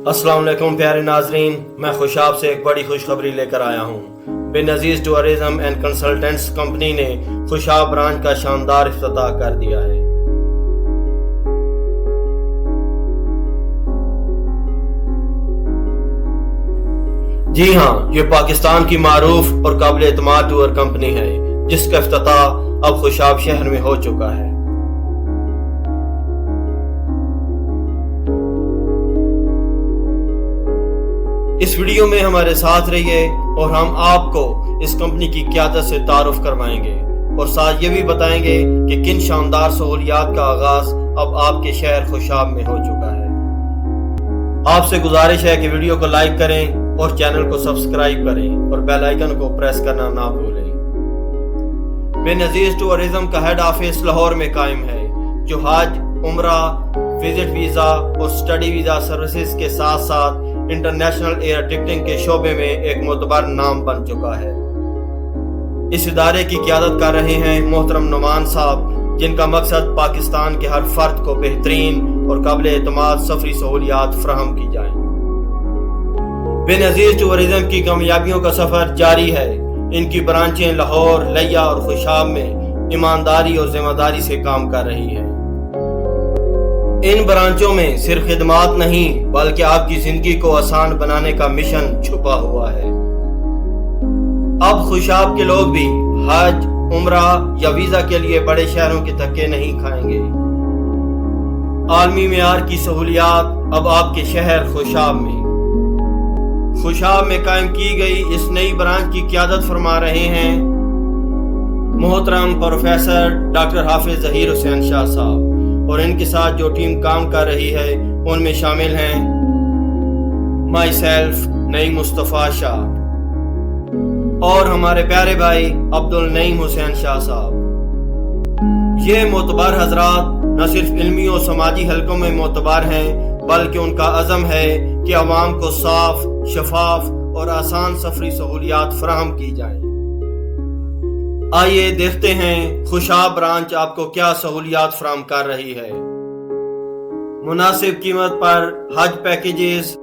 السلام علیکم پیارے ناظرین، میں خوشاب سے ایک بڑی خوشخبری لے کر آیا ہوں۔ بن عزیز ٹورزم اینڈ کنسلٹنٹس کمپنی نے خوشاب برانچ کا شاندار افتتاح کر دیا ہے۔ جی ہاں، یہ پاکستان کی معروف اور قابل اعتماد ٹور کمپنی ہے جس کا افتتاح اب خوشاب شہر میں ہو چکا ہے۔ اس ویڈیو میں ہمارے ساتھ رہیے اور ہم آپ کو اس کمپنی کی قیادت سے تعارف کروائیں گے اور ساتھ یہ بھی بتائیں گے کہ کن شاندار سہولیات کا آغاز اب آپ کے شہر خوشاب میں ہو چکا ہے۔ آپ سے گزارش ہے کہ ویڈیو کو لائک کریں اور چینل کو سبسکرائب کریں اور بیل آئیکن کو پریس کرنا نہ بھولیں۔ بن عزیز ٹورزم کا ہیڈ آفس لاہور میں قائم ہے، جو حج، عمرہ، وزٹ ویزا اور سٹڈی ویزا سروسز کے ساتھ ساتھ انٹرنیشنل ایئر ٹکٹنگ کے شعبے میں ایک معتبر نام بن چکا ہے۔ اس ادارے کی قیادت کر رہے ہیں محترم نعمان صاحب، جن کا مقصد پاکستان کے ہر فرد کو بہترین اور قابل اعتماد سفری سہولیات فراہم کی جائیں۔ بن عزیز ٹورزم کی کامیابیوں کا سفر جاری ہے۔ ان کی برانچیں لاہور، لیا اور خوشاب میں ایمانداری اور ذمہ داری سے کام کر رہی ہیں۔ ان برانچوں میں صرف خدمات نہیں بلکہ آپ کی زندگی کو آسان بنانے کا مشن چھپا ہوا ہے۔ اب خوشاب کے لوگ بھی حج، عمرہ یا ویزا کے لیے بڑے شہروں کے دھکے نہیں کھائیں گے۔ عالمی معیار کی سہولیات اب آپ کے شہر خوشاب میں۔ خوشاب میں قائم کی گئی اس نئی برانچ کی قیادت فرما رہے ہیں محترم پروفیسر ڈاکٹر حافظ ظہیر حسین شاہ صاحب، اور ان کے ساتھ جو ٹیم کام کر رہی ہے ان میں شامل ہیں مائی سیلف نعیم مصطفیٰ شاہ اور ہمارے پیارے بھائی عبدالنعیم حسین شاہ صاحب۔ یہ معتبر حضرات نہ صرف علمی و سماجی حلقوں میں معتبر ہیں بلکہ ان کا عزم ہے کہ عوام کو صاف، شفاف اور آسان سفری سہولیات فراہم کی جائیں۔ آئیے دیکھتے ہیں خوشاب برانچ آپ کو کیا سہولیات فراہم کر رہی ہے۔ مناسب قیمت پر حج پیکیجز،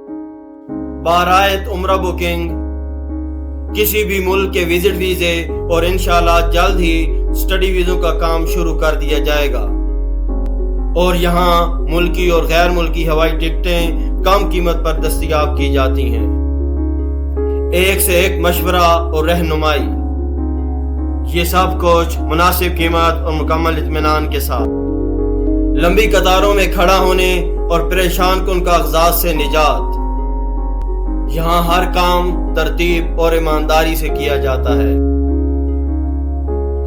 بارایت عمرہ بکنگ، کسی بھی ملک کے وزٹ ویزے اور انشاءاللہ جلد ہی سٹڈی ویزوں کا کام شروع کر دیا جائے گا، اور یہاں ملکی اور غیر ملکی ہوائی ٹکٹیں کم قیمت پر دستیاب کی جاتی ہیں۔ ایک سے ایک مشورہ اور رہنمائی، یہ سب کچھ مناسب قیمت اور مکمل اطمینان کے ساتھ۔ لمبی قطاروں میں کھڑا ہونے اور پریشان کن کاغذات سے نجات۔ یہاں ہر کام ترتیب اور ایمانداری سے کیا جاتا ہے۔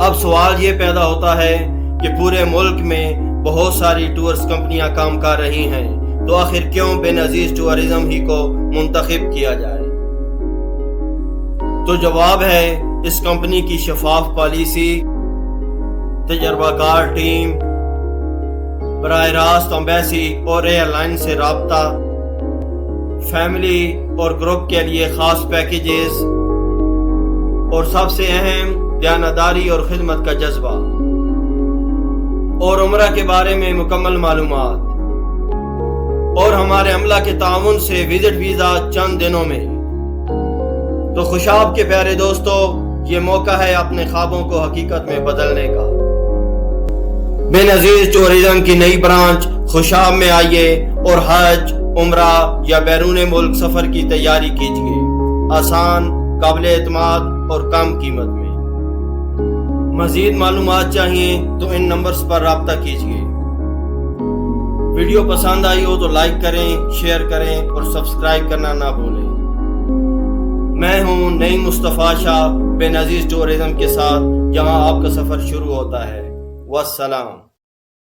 اب سوال یہ پیدا ہوتا ہے کہ پورے ملک میں بہت ساری ٹورز کمپنیاں کام کر رہی ہیں، تو آخر کیوں بن عزیز ٹورزم ہی کو منتخب کیا جائے؟ تو جواب ہے اس کمپنی کی شفاف پالیسی، تجربہ کار ٹیم، براہ راست ایمبیسی اور ایئر لائن سے رابطہ، فیملی اور گروپ کے لیے خاص پیکیجز، اور سب سے اہم دیانتداری اور خدمت کا جذبہ، اور عمرہ کے بارے میں مکمل معلومات، اور ہمارے عملہ کے تعاون سے وزٹ ویزا چند دنوں میں۔ تو خوشاب کے پیارے دوستو، یہ موقع ہے اپنے خوابوں کو حقیقت میں بدلنے کا۔ بن عزیز ٹورزم کی نئی برانچ خوشاب میں آئیے اور حج، عمرہ یا بیرون ملک سفر کی تیاری کیجیے، آسان، قابل اعتماد اور کم قیمت میں۔ مزید معلومات چاہیے تو ان نمبرز پر رابطہ کیجیے۔ ویڈیو پسند آئی ہو تو لائک کریں، شیئر کریں اور سبسکرائب کرنا نہ بھولیں۔ میں ہوں نعیم مصطفیٰ شاہ بن عزیز ٹورزم کے ساتھ، جہاں آپ کا سفر شروع ہوتا ہے۔ والسلام۔